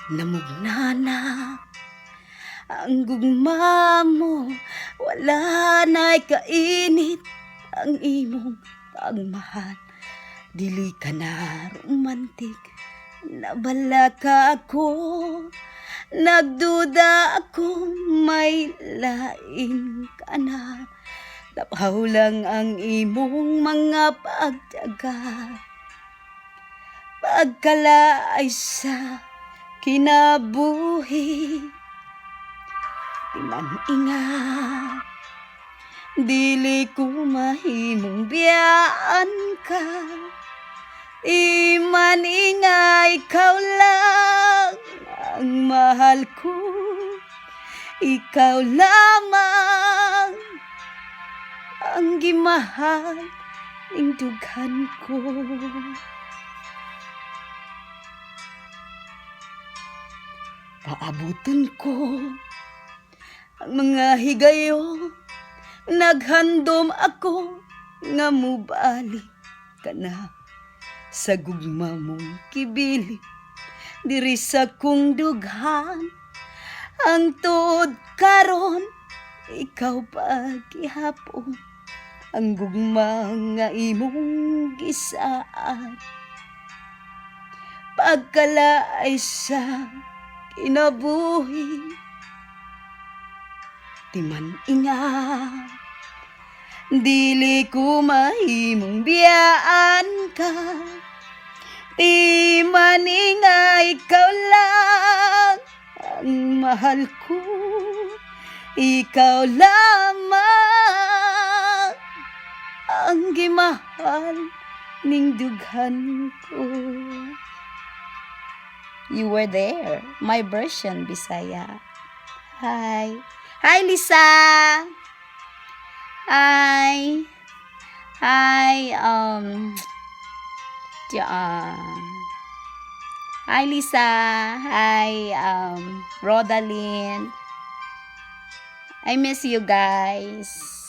Namugnana ang gugma mo, wala na'y kainit ang imong pagmahal. Dili ka na romantik, nabala ka ako, nagduda ako may lain ka na. Tapaw lang ang imong mga pagtiyaga, pagkalaay sa kinabuhi. Timan-inga, dili ko mahimong biyaan ka. Timan-inga, ikaw lang ang mahal ko, ikaw lamang ang gimahal ning dughan ko. Paabuton ko ang mga higayon, naghandom ako nga mubalik ka na sa gugma mong kibilit. Diri sa kong dughan, ang tuod karon, ikaw pa gihapon ang gugma nga imong gisaan. Pagkalaay sa kinabuhi, timan-inga, dili ko mahimong biyaan ka. Timan-inga, ikaw lang ang mahal ko, ikaw lamang ang gimahal ning dughan ko. You were there, my version Bisaya. Hi. Hi, Lisa. Hi. Hi, hi, Lisa. Hi, Rodalyn. I miss you guys.